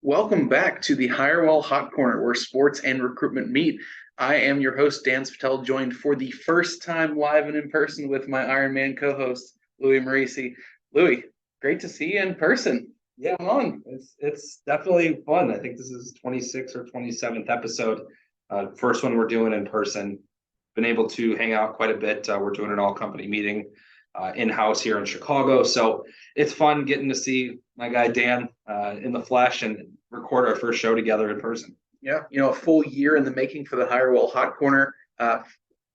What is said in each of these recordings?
Welcome back to the Hirewell Hot Corner, where sports and recruitment meet. I am your host, Dan Spatel, joined for the first time live and in person with my Iron Man co-host, Louie Marisi. Louie, great to see you in person. Yeah, Come on. it's definitely fun. I think this is 26th or 27th episode. First one we're doing in person. Been able to hang out quite a bit. We're doing an all company meeting in-house here in Chicago. So it's fun getting to see my guy Dan in the flesh and record our first show together in person. Yeah, a full year in the making for the Hirewell Hot Corner.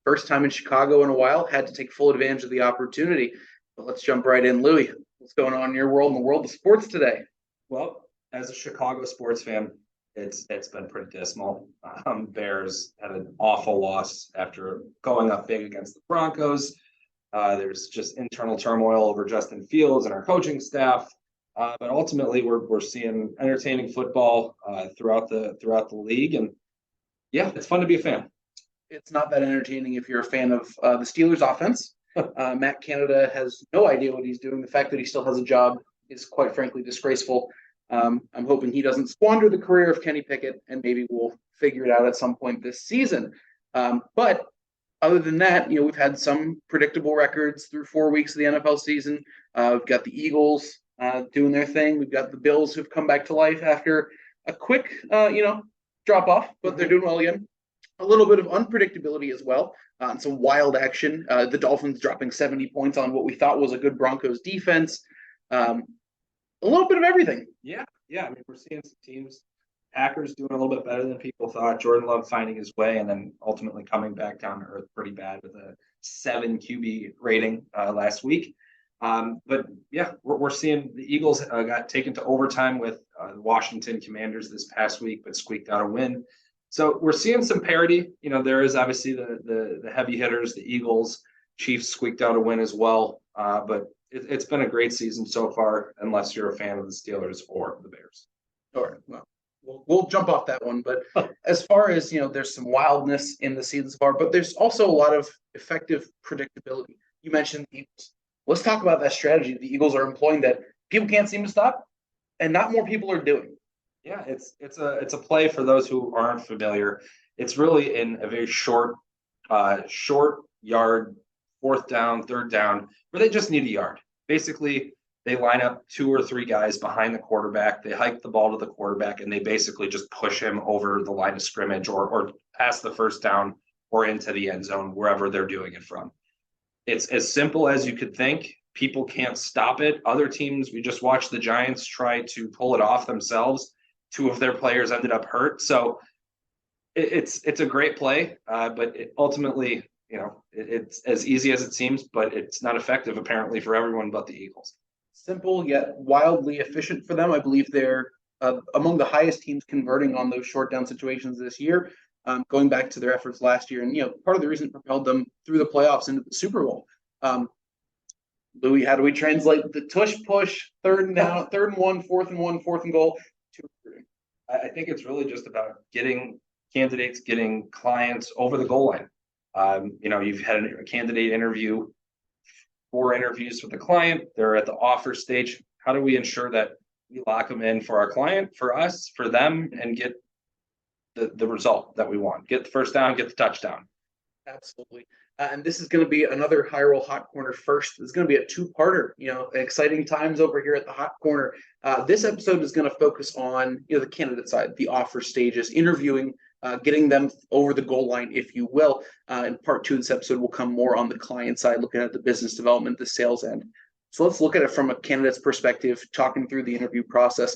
First time in Chicago in a while, had to take full advantage of the opportunity. But let's jump right in. Louie, what's going on in your world and the world of sports today? Well, as a Chicago sports fan, it's been pretty dismal. Bears had an awful loss after going up big against the Broncos. There's just internal turmoil over Justin Fields and our coaching staff. But ultimately, we're seeing entertaining football throughout the league, and yeah, it's fun to be a fan. It's not that entertaining if you're a fan of the Steelers offense. Matt Canada has no idea what he's doing. The fact that he still has a job is quite frankly disgraceful. I'm hoping he doesn't squander the career of Kenny Pickett, and maybe we'll figure it out at some point this season. But other than that, we've had some predictable records through 4 weeks of the NFL season. We've got the Eagles doing their thing. We've got the Bills who've come back to life after a quick, drop off, but they're doing well again. A little bit of unpredictability as well, and some wild action. The Dolphins dropping 70 points on what we thought was a good Broncos defense. A little bit of everything. Yeah. I mean, we're seeing some teams. Packers doing a little bit better than people thought. Jordan Love finding his way, and then ultimately coming back down to earth pretty bad with a 7 QB rating last week. But yeah, we're seeing the Eagles got taken to overtime with the Washington Commanders this past week, but squeaked out a win. So we're seeing some parity. There is obviously the heavy hitters, the Eagles, Chiefs squeaked out a win as well. But it's been a great season so far, unless you're a fan of the Steelers or the Bears. Sure. Well, we'll jump off that one. But as far as, there's some wildness in the season so far, but there's also a lot of effective predictability. You mentioned the Eagles. Let's talk about that strategy the Eagles are employing that people can't seem to stop, and not more people are doing. Yeah, it's a play for those who aren't familiar. It's really in a very short yard, fourth down, third down, where they just need a yard. Basically, they line up 2 or 3 guys behind the quarterback. They hike the ball to the quarterback, and they basically just push him over the line of scrimmage or past the first down or into the end zone, wherever they're doing it from. It's as simple as you could think. People can't stop it. Other teams, we just watched the Giants try to pull it off themselves. 2 of their players ended up hurt. So it's a great play, but ultimately, it's as easy as it seems, but it's not effective apparently for everyone but the Eagles. Simple yet wildly efficient for them. I believe they're among the highest teams converting on those short down situations this year, going back to their efforts last year. And, part of the reason it propelled them through the playoffs into the Super Bowl. Louie, how do we translate the tush push, third and down, 3rd and 1, 4th and 1, 4th and goal to recruiting? I think it's really just about getting candidates, getting clients over the goal line. You've had a candidate interview, 4 interviews with the client. They're at the offer stage. How do we ensure that we lock them in for our client, for us, for them, and get the result that we want? Get the first down, get the touchdown. Absolutely. And this is going to be another Hirewell Hot Corner first. It's going to be a 2-parter, exciting times over here at the Hot Corner. This episode is going to focus on, the candidate side, the offer stages, interviewing, getting them over the goal line, if you will. And part 2 of this episode will come more on the client side, looking at the business development, the sales end. So let's look at it from a candidate's perspective, talking through the interview process.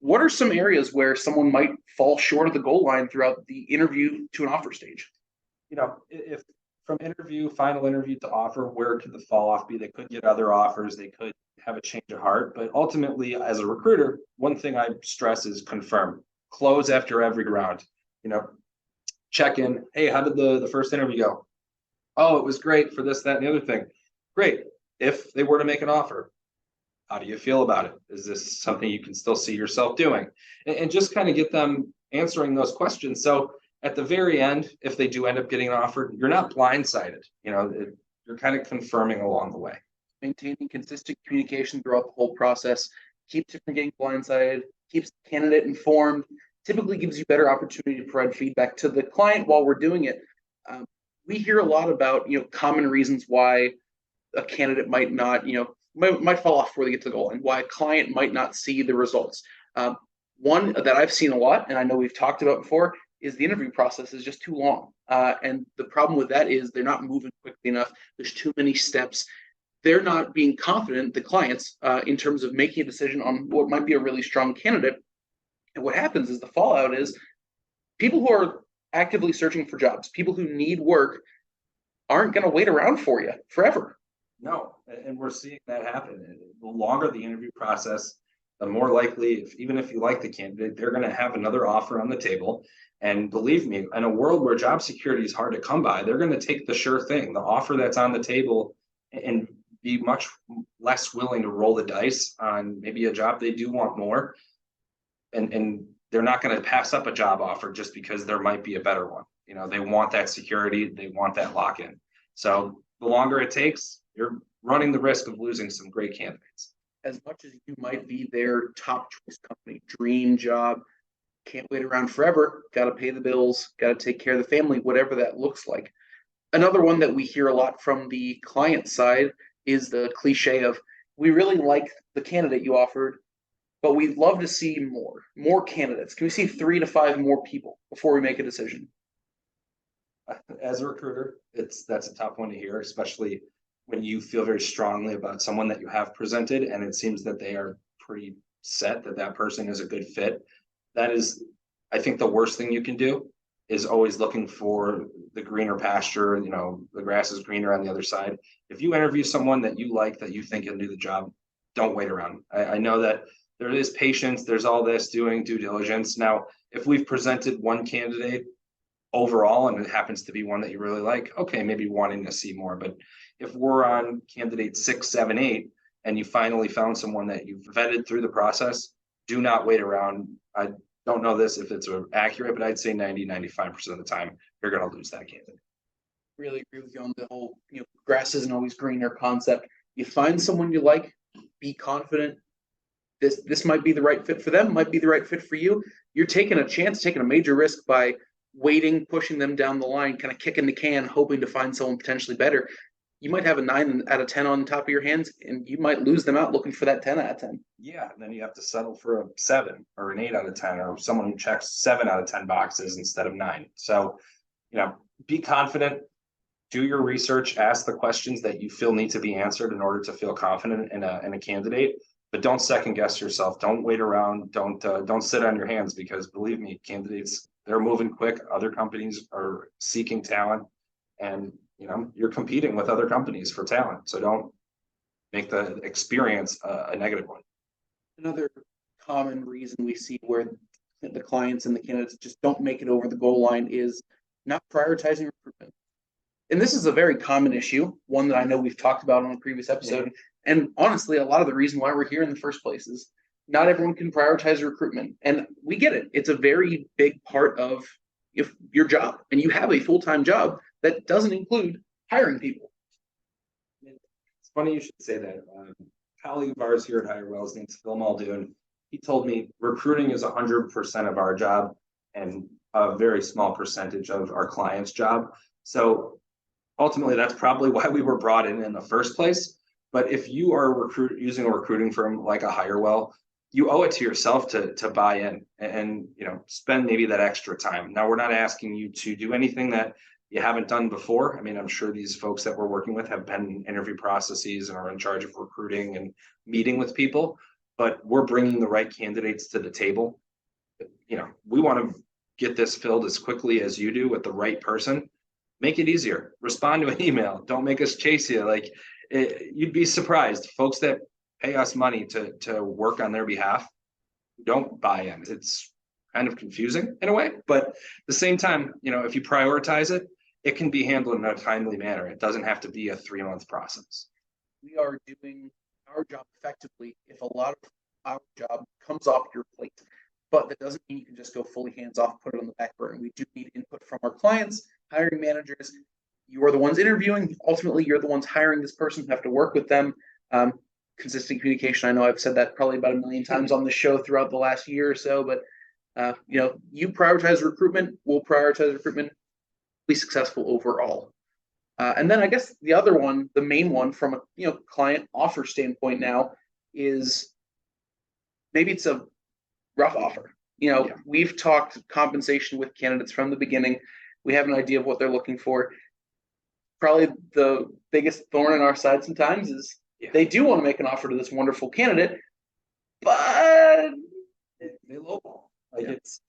What are some areas where someone might fall short of the goal line throughout the interview to an offer stage? If from final interview to offer, where could the fall off be? They could get other offers. They could have a change of heart. But ultimately, as a recruiter, one thing I stress is confirm. Close after every round. Check in. Hey, how did the first interview go? Oh, it was great for this, that, and the other thing. Great. If they were to make an offer, how do you feel about it? Is this something you can still see yourself doing? And just kind of get them answering those questions. So at the very end, if they do end up getting an offer, you're not blindsided. You're kind of confirming along the way. Maintaining consistent communication throughout the whole process keeps you from getting blindsided, keeps the candidate informed, typically gives you better opportunity to provide feedback to the client while we're doing it. We hear a lot about, common reasons why a candidate might not, might fall off before they get to the goal line, why a client might not see the results. One that I've seen a lot, and I know we've talked about before, is the interview process is just too long. And the problem with that is they're not moving quickly enough. There's too many steps. They're not being confident, the clients, in terms of making a decision on what might be a really strong candidate. And what happens is the fallout is people who are actively searching for jobs, people who need work, aren't going to wait around for you forever. No, and we're seeing that happen. The longer the interview process, the more likely, even if you like the candidate, they're going to have another offer on the table. And believe me, in a world where job security is hard to come by, they're going to take the sure thing, the offer that's on the table, and be much less willing to roll the dice on maybe a job they do want more. And they're not going to pass up a job offer just because there might be a better one. They want that security, they want that lock-in. So the longer it takes, you're running the risk of losing some great candidates. As much as you might be their top choice company, dream job, can't wait around forever, got to pay the bills, got to take care of the family, whatever that looks like. Another one that we hear a lot from the client side is the cliche of, we really like the candidate you offered, but we'd love to see more candidates. Can we see 3 to 5 more people before we make a decision? As a recruiter, that's a tough one to hear, especially when you feel very strongly about someone that you have presented and it seems that they are pretty set that person is a good fit. That is, I think, the worst thing you can do is always looking for the greener pasture, the grass is greener on the other side. If you interview someone that you like, that you think can do the job, don't wait around. I know that there is patience, there's all this doing due diligence. Now, if we've presented one candidate overall and it happens to be one that you really like, okay, maybe wanting to see more. But if we're on candidate 6, 7, 8, and you finally found someone that you've vetted through the process, do not wait around. I don't know this if it's accurate, but I'd say 90-95% of the time you're going to lose that candidate. Really agree with you on the whole, grass isn't always greener concept. You find someone you like, be confident. This might be the right fit for them, might be the right fit for you. You're taking a chance, taking a major risk by waiting, pushing them down the line, kind of kicking the can, hoping to find someone potentially better. You might have a 9 out of 10 on top of your hands, and you might lose them out looking for that 10 out of 10. Yeah, and then you have to settle for a 7 or an 8 out of 10, or someone who checks 7 out of 10 boxes instead of 9. So, be confident, do your research, ask the questions that you feel need to be answered in order to feel confident in a candidate. But don't second guess yourself. Don't wait around. Don't sit on your hands, because believe me, candidates, they're moving quick. Other companies are seeking talent, and you're competing with other companies for talent. So don't make the experience a negative one. Another common reason we see where the clients and the candidates just don't make it over the goal line is not prioritizing recruitment. And this is a very common issue, one that I know we've talked about on a previous episode. Yeah. And honestly, a lot of the reason why we're here in the first place is not everyone can prioritize recruitment. And we get it. It's a very big part of your job. And you have a full-time job that doesn't include hiring people. It's funny you should say that. A colleague of ours here at Hirewell, his name's Phil Muldoon. He told me recruiting is 100% of our job and a very small percentage of our client's job. So ultimately, that's probably why we were brought in the first place. But if you are using a recruiting firm like a Hirewell, you owe it to yourself to buy in and spend maybe that extra time. Now, we're not asking you to do anything that you haven't done before. I mean, I'm sure these folks that we're working with have been in interview processes and are in charge of recruiting and meeting with people, but we're bringing the right candidates to the table. We want to get this filled as quickly as you do with the right person. Make it easier. Respond to an email. Don't make us chase you. You'd be surprised. Folks that pay us money to work on their behalf don't buy in. It's kind of confusing in a way, but at the same time, if you prioritize it, it can be handled in a timely manner. It doesn't have to be a 3-month process. We are doing our job effectively if a lot of our job comes off your plate, but that doesn't mean you can just go fully hands off, put it on the back burner. We do need input from our clients, hiring managers. You are the ones interviewing. Ultimately, you're the ones hiring this person. You have to work with them. consistent communication. I know I've said that probably about 1,000,000 times on the show throughout the last year or so, but you prioritize recruitment, we'll prioritize recruitment, be successful overall. And then I guess the other one, the main one from a client offer standpoint now is maybe it's a rough offer. We've talked compensation with candidates from the beginning. We have an idea of what they're looking for. Probably the biggest thorn in our side sometimes is they do want to make an offer to this wonderful candidate, but they lowball. It's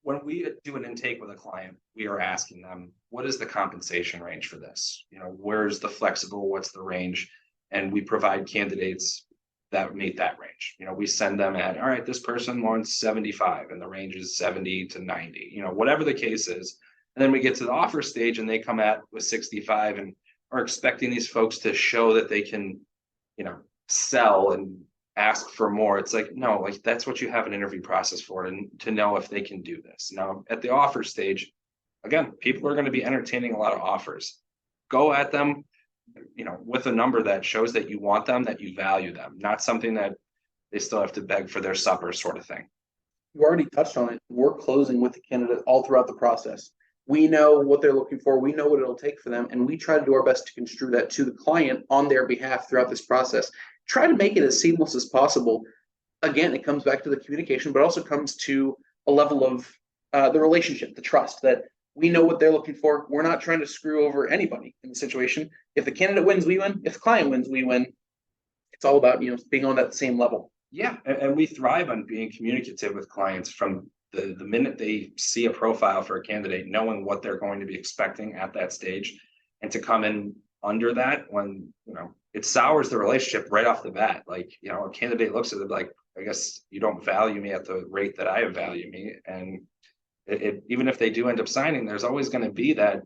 when we do an intake with a client, we are asking them, what is the compensation range for this? Where's the flexible, what's the range? And we provide candidates that meet that range. We send them at, all right, this person wants 75 and the range is 70 to 90, whatever the case is. And then we get to the offer stage and they come at with 65 and are expecting these folks to show that they can, sell and ask for more. It's like, no, that's what you have an interview process for, and to know if they can do this. Now, at the offer stage, again, people are going to be entertaining a lot of offers. Go at them, with a number that shows that you want them, that you value them, not something that they still have to beg for their supper sort of thing. You already touched on it. We're closing with the candidate all throughout the process. We know what they're looking for. We know what it'll take for them. And we try to do our best to construe that to the client on their behalf throughout this process. Try to make it as seamless as possible. Again, it comes back to the communication, but also comes to a level of the relationship, the trust, that we know what they're looking for. We're not trying to screw over anybody in the situation. If the candidate wins, we win. If the client wins, we win. It's all about, being on that same level. Yeah. And we thrive on being communicative with clients from the minute they see a profile for a candidate, knowing what they're going to be expecting at that stage, and to come in under that when, it sours the relationship right off the bat. A candidate looks at it like, I guess you don't value me at the rate that I value me. And even if they do end up signing, there's always going to be that,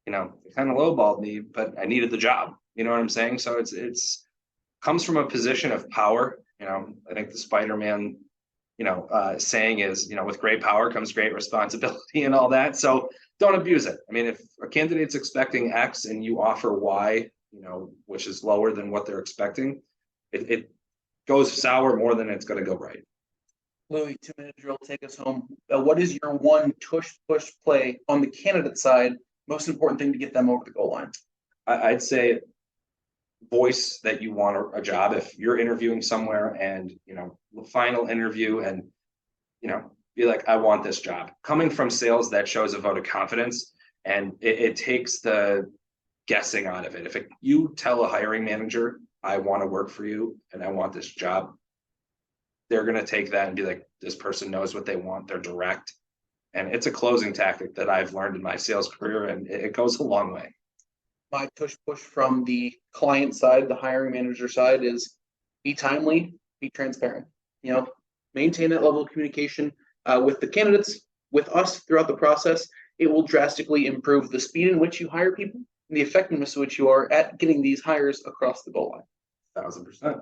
they kind of lowballed me, but I needed the job. You know what I'm saying? So it's comes from a position of power. I think the Spider-Man, saying is, with great power comes great responsibility and all that. So don't abuse it. If a candidate's expecting X and you offer Y, which is lower than what they're expecting, it goes sour more than it's going to go right. Louie, 2-minute drill, take us home. What is your one tush push play on the candidate side? Most important thing to get them over the goal line? I'd say voice that you want a job. If you're interviewing somewhere and, the final interview and, be like, I want this job. Coming from sales, that shows a vote of confidence, and it takes the guessing out of it. If you tell a hiring manager, I want to work for you and I want this job, they're going to take that and be like, this person knows what they want. They're direct. And it's a closing tactic that I've learned in my sales career, and it goes a long way. My tush push from the client side, the hiring manager side, is be timely, be transparent. Maintain that level of communication with the candidates, with us throughout the process. It will drastically improve the speed in which you hire people and the effectiveness in which you are at getting these hires across the goal line. 1,000%.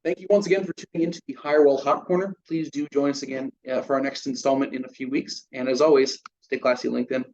Thank you once again for tuning into the Hirewell Hot Corner. Please do join us again for our next installment in a few weeks. And as always, stay classy, LinkedIn.